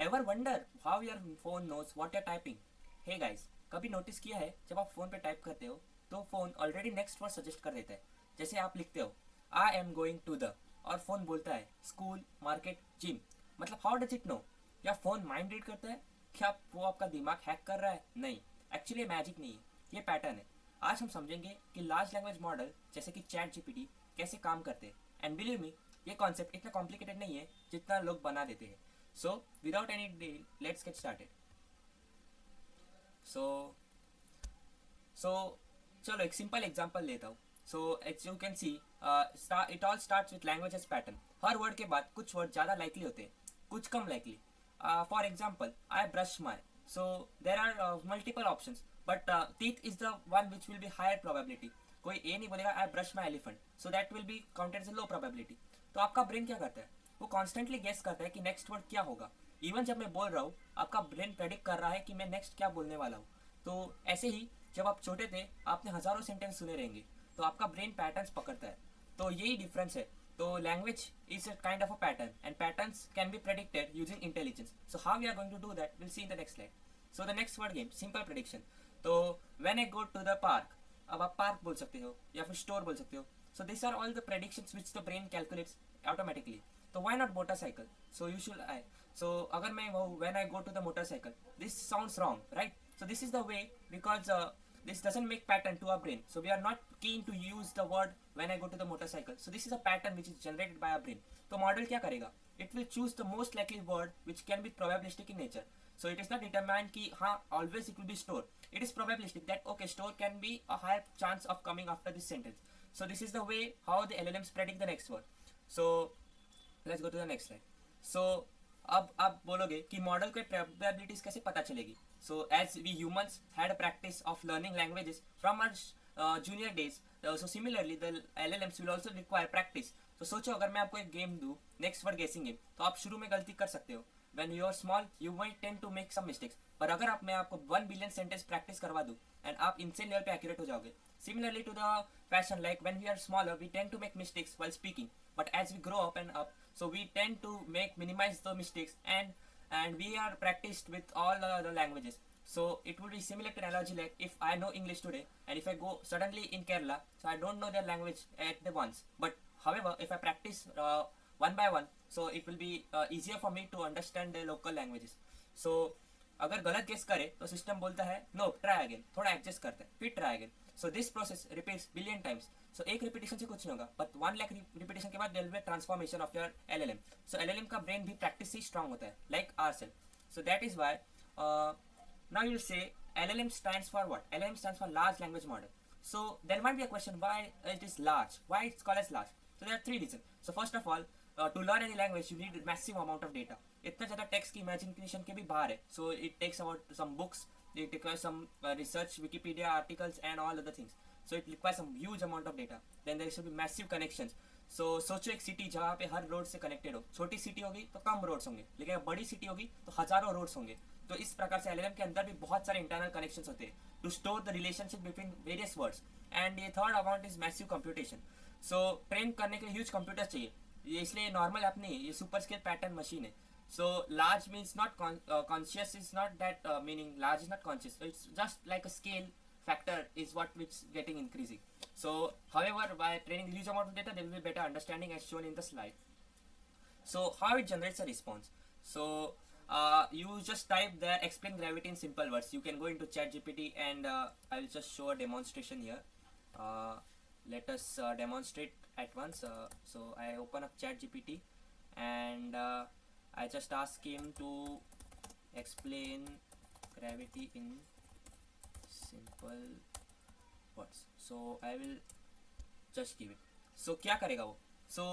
Ever wonder how your phone knows what you typing? Hey guys, कभी notice किया है जब आप फोन पे टाइप करते हो तो phone already next word suggest कर देता है। जैसे आप लिखते हो I am going to the, और फोन बोलता है स्कूल, मार्केट, जिम। मतलब हाउ डज इट नो? क्या फोन माइंड रीड करता है? क्या वो आपका दिमाग हैक कर रहा है? नहीं, एक्चुअली मैजिक नहीं है, ये पैटर्न है। आज हम समझेंगे कि लार्ज लैंग्वेज मॉडल जैसे कि चैट जीपीटी कैसे काम करते हैं। एंड बिलीव मी, ये कॉन्सेप्ट इतना कॉम्प्लिकेटेड नहीं है जितना लोग बना देते हैं। So without any delay let's get started. So so चलो एक सिंपल एग्जांपल लेता हूँ। So as you can see, it all starts with languages pattern. हर वर्ड के बाद कुछ वर्ड ज़्यादा लाइकली होते हैं, कुछ कम likely. For example, I brush my, so there are multiple option, but teeth is the one which will be higher probability. कोई ये नहीं बोलेगा I brush my elephant, so that will be counted as low probability. तो आपका brain क्या करता है? वो कॉन्स्टेंटली गेस करता है कि नेक्स्ट वर्ड क्या होगा। इवन जब मैं बोल रहा हूँ, आपका ब्रेन प्रेडिक्ट कर रहा है कि मैं नेक्स्ट क्या बोलने वाला हूँ। तो ऐसे ही जब आप छोटे थे आपने हजारों सेंटेंस सुने रहेंगे, तो आपका ब्रेन पैटर्न्स पकड़ता है। तो यही डिफरेंस है। तो language is a kind of a pattern and patterns can be predicted using intelligence. So how we are going to do that will see in the next slide. So the next word game, simple prediction. तो when I go to the park, अब आप park बोल सकते हो या फिर store बोल सकते हो। So this are all the predictions which the brain calculates automatically. तो why not motorcycle? So you should I, so अगर मैं वो when I go to the motorcycle, this sounds wrong, right? So this is the way, because this doesn't make pattern to our brain, so we are not keen to use the word when I go to the motorcycle. So this is a pattern which is generated by our brain. तो model क्या करेगा? It will choose the most likely word which can be probabilistic in nature. So it is not determined कि हाँ always it will be store. It is probabilistic that okay, store can be a higher chance of coming after this sentence. So this is the way how the LLMs predict the next word. So let's go to the next slide. So अब आप बोलोगे कि model को probabilities कैसे पता चलेगी? So as we humans had practice of learning languages from our junior days, so similarly the LLMs will also require practice. तो सोचो अगर मैं आपको एक गेम दूं, नेक्स्ट वर्ड गेसिंग गेम, तो आप शुरू में गलती कर सकते हो। When you are small you might tend to make some mistakes, पर अगर आप मैं आपको 1 बिलियन सेंटेंस प्रैक्टिस करवा दूं एंड आप इनसेन लेवल पे एक्यूरेट हो जाओगे। Similarly to the fashion, like when we are smaller we tend to make mistakes while speaking, but as we grow up and up, so we tend to minimize the mistakes, and we are practiced with all the languages. So it would be similar to analogy like if I know English today and if I go suddenly in Kerala, so I don't know their language at the once, but however if I practice one by one, so it will be easier for me to understand their local languages. So अगर गलत guess करे तो system बोलता है no try again, थोड़ा adjust करता है, फिर try again. So this process repeats billion times. सो एक रिपीटेशन से कुछ नहीं होगा, बट 1 लाख रिपीटेशन के बाद there will be transformation of your LLM. So LLM का ब्रेन भी प्रैक्टिस से स्ट्रांग होता है, like ourselves. So that is why now you say LLM stands for what? LLM stands for large language model. So there might be a question why it is large, why it's called as large. So there are 3 reasons. So first of all, to learn any language you need massive amount of data. इतना ज़्यादा text की imagination के भी बाहर है. So it takes about some books, it requires some research, Wikipedia articles and all other things. So it requires some huge amount of data. Then there should be massive connections. So सोचो एक city जहाँ पे हर road से connected हो। छोटी city होगी तो कम roads होंगे, लेकिन बड़ी सिटी होगी तो हजारों रोड्स होंगे। तो इस प्रकार से एलएलएम के अंदर भी बहुत सारे इंटरनल कनेक्शंस होते हैं to store the relationship between various words. And ये third amount is massive computation. So train करने के लिए ह्यूज कंप्यूटर चाहिए, ये इसलिए नॉर्मल ऐप नहीं है, ये सुपर स्केल पैटर्न मशीन है। So large means not conscious is not that meaning large is not conscious. So it's just like a scale factor is what which getting increasing. So however by training huge amount of data there will be better understanding as shown in the slide. So how it generates a response? So you just type there explain gravity in simple words. You can go into ChatGPT and I will just show a demonstration here. Let us demonstrate at once. So I open up ChatGPT and I just ask him to explain gravity in simple words. So I will just give it. So क्या करेगा वो? So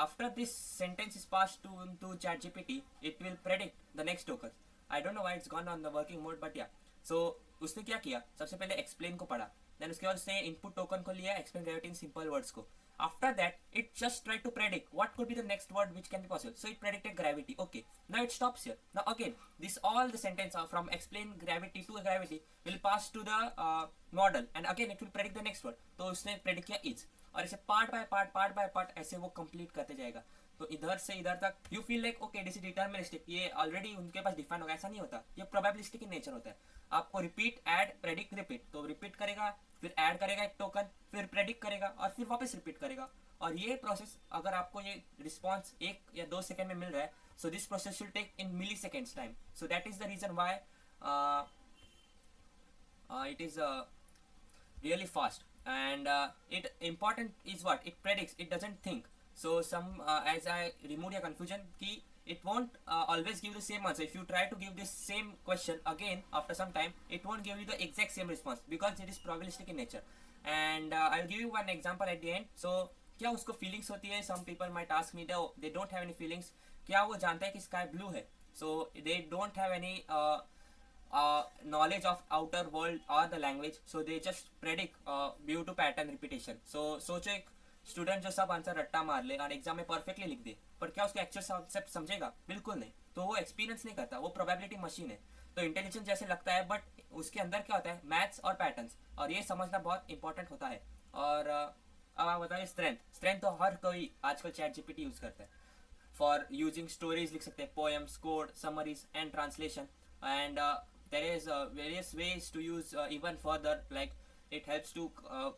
after this sentence is passed to ChatGPT, it will predict the next token. I don't know why it's gone on the working mode, but yeah. So उसने क्या किया? सबसे पहले explain को पढ़ा, then उसके बाद उसने input token को लिया explain gravity in simple words को. After that, it just tried to predict what could be the next word which can be possible. So it predicted gravity. Okay, now it stops here. Now again, this all the sentence from explain gravity to gravity will pass to the model, and again it will predict the next word. तो उसने predict किया is, और इसे part by part ऐसे वो complete करते जाएगा. तो इधर से इधर तक you feel like okay this is deterministic, ये ऑलरेडी उनके पास डिफाइन होगा, ऐसा नहीं होता, ये प्रोबेबिलिस्टिक इन नेचर होता है। आपको रिपीट ऐड प्रेडिक्ट रिपीट, तो रिपीट करेगा, फिर ऐड करेगा एक टोकन, फिर प्रेडिक्ट करेगा और फिर वापस रिपीट करेगा। और ये प्रोसेस अगर आपको ये रिस्पॉन्स 1 या 2 सेकेंड में मिल रहा है, so this process will take in milliseconds time, so that is the reason why it is really fast. And it important is what it predicts, it doesn't think. So some as I remove your confusion ki it won't always give the same answer. If you try to give this same question again after some time, it won't give you the exact same response because it is probabilistic in nature. And I'll give you one example at the end. So क्या उसको feelings होती है? Some people might ask me they don't have any feelings, क्या वो जानता है कि sky blue है? So they don't have any knowledge of outer world or the language, so they just predict due to pattern repetition. So सोचो एक student जो सब आंसर रट्टा मार ले और एग्जाम में परफेक्टली लिख दे, पर क्या उसको एक्चुअल कॉन्सेप्ट समझेगा? बिल्कुल नहीं। तो वो एक्सपीरियंस नहीं करता, वो प्रोबेबिलिटी मशीन है। तो इंटेलिजेंस जैसे लगता है बट उसके अंदर क्या होता है? मैथ्स और पैटर्न्स, और ये समझना बहुत इंपॉर्टेंट होता है। और अब आप बताइए स्ट्रेंथ तो हर कोई आजकल चैट जीपीटी यूज करता है फॉर यूजिंग स्टोरीज, लिख सकते हैं poems, code, summaries and translation. And there is various ways to use even further, like it helps to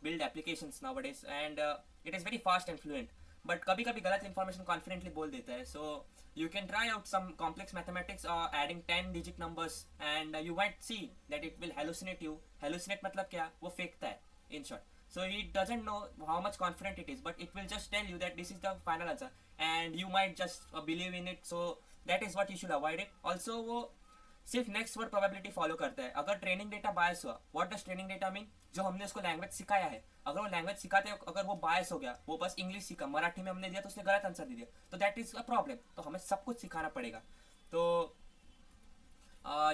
build applications nowadays, and it is very fast and fluent, but kabhi kabhi galat information confidently bol deta hai. So you can try out some complex mathematics or adding 10 digit numbers, and you might see that it will hallucinate you. Hallucinate matlab kya? wo फेंकता है in short. So it doesn't know how much confident it is, but it will just tell you that this is the final answer, and you might just believe in it. So that is what you should avoid it. Also वो सिर्फ next word probability follow करता है। अगर training data बायस हुआ, what does training data mean? जो हमने उसको language सिखाया है, अगर वो लैंग्वेज सिखाते अगर वो बायस हो गया, वो बस इंग्लिश सीखा, मराठी में हमने दिया तो उसने गलत आंसर दे दिया, तो दैट इज अ प्रॉब्लम। तो हमें सब कुछ सिखाना पड़ेगा। तो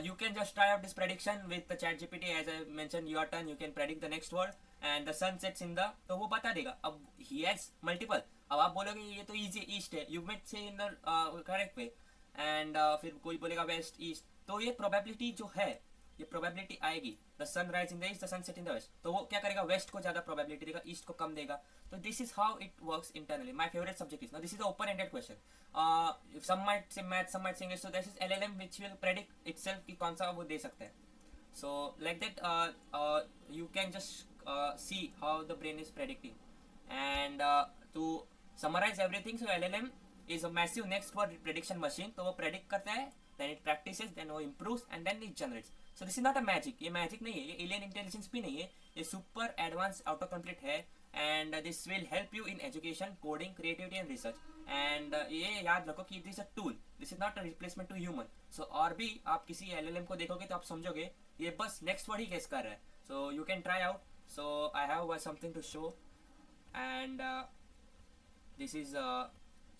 you can just try out this prediction with the chat gpt. As I mentioned, your turn, you can predict the next word and the sun sets in the, तो वो बता देगा। अब he has multiple, अब आप बोलोगे ये तो easy ईस्ट है, you might say in the correct way, and फिर कोई बोलेगा वेस्ट ईस्ट, तो ये प्रोबेबिलिटी जो है, ये प्रोबेबिलिटी आएगी the sun rise in the east, the sun set in the west, तो वो क्या करेगा? वेस्ट को ज्यादा प्रोबेबिलिटी देगा, ईस्ट को कम देगा। तो this is how it works internally. My favourite subject is, now this is a open ended question. Some might say math, some might say English, so this is LLM which will predict itself कि कौन सा वो दे सकता है। So like that you can just see how the brain is predicting. And to summarise everything, so LLM is a massive next word prediction machine. तो वो predict करता है, then it practices, then वो improves, and then it generates. So this is not a magic. ये magic नहीं है, ये alien intelligence भी नहीं है, ये super advanced autocomplete है, and this will help you in education, coding, creativity and research. And ये याद रखो कि this is a tool, this is not a replacement to human. So और भी आप किसी LLM को देखोगे तो आप समझोगे ये बस next word ही guess कर रहा है. So you can try out. So I have something to show, and this is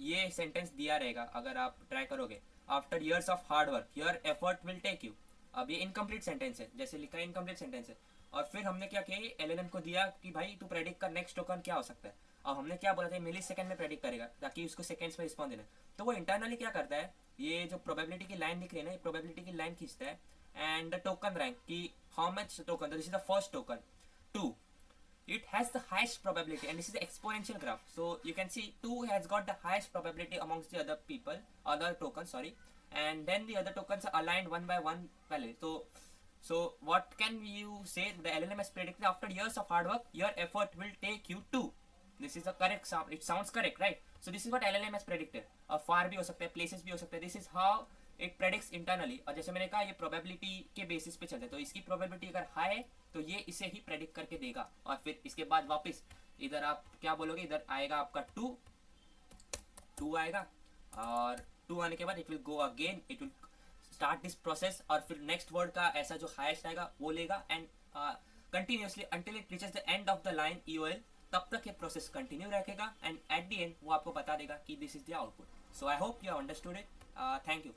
ये सेंटेंस दिया रहेगा अगर आप ट्राई करोगे। After years of hard work your effort will take you. अब ये इनकम्प्लीट सेंटेंस है, जैसे लिखा है इनकम्प्लीट सेंटेंस है, और फिर हमने क्या किया, एलएलएम को दिया कि भाई तू प्रेडिक्ट कर नेक्स्ट टोकन क्या हो सकता है, और हमने क्या बोला था मिली सेकंड में प्रेडिक्ट करेगा ताकि उसको सेकंड्स में रिस्पॉन्स देना। तो वो इंटरनली क्या करता है, ये जो प्रोबेबिलिटी की लाइन दिख रही है ना, ये प्रोबेबिलिटी की लाइन खींचता है, एंड टोकन रैंक की how much token, this is the first token 2, it has the highest probability, and this is the exponential graph. So you can see 2 has got the highest probability amongst the other people, other tokens, sorry, and then the other tokens are aligned one by one parallel. So what can you say? The LLM has predicted after years of hard work your effort will take you to, this is the correct sound, it sounds correct, right? So this is what LLM has predicted. far भी हो सकता है, places भी हो सकता है, this is how it predicts internally. और जैसे मैंने कहा ये probability के basis पे चलता है, तो इसकी probability अगर high है तो ये इसे ही प्रेडिक्ट करके देगा, और फिर इसके बाद वापस इधर आप क्या बोलोगे, इधर आएगा आपका 2 आएगा, और 2 आने के बाद it will go again, it will start this process, और फिर नेक्स्ट वर्ड का ऐसा जो हाईएस्ट आएगा वो लेगा, and continuously until it reaches the end of the line EOL, तब तक ये प्रोसेस कंटिन्यू रखेगा, एंड एट द एंड वो आपको बता देगा कि this is the output. So I hope you have understood it. Thank you.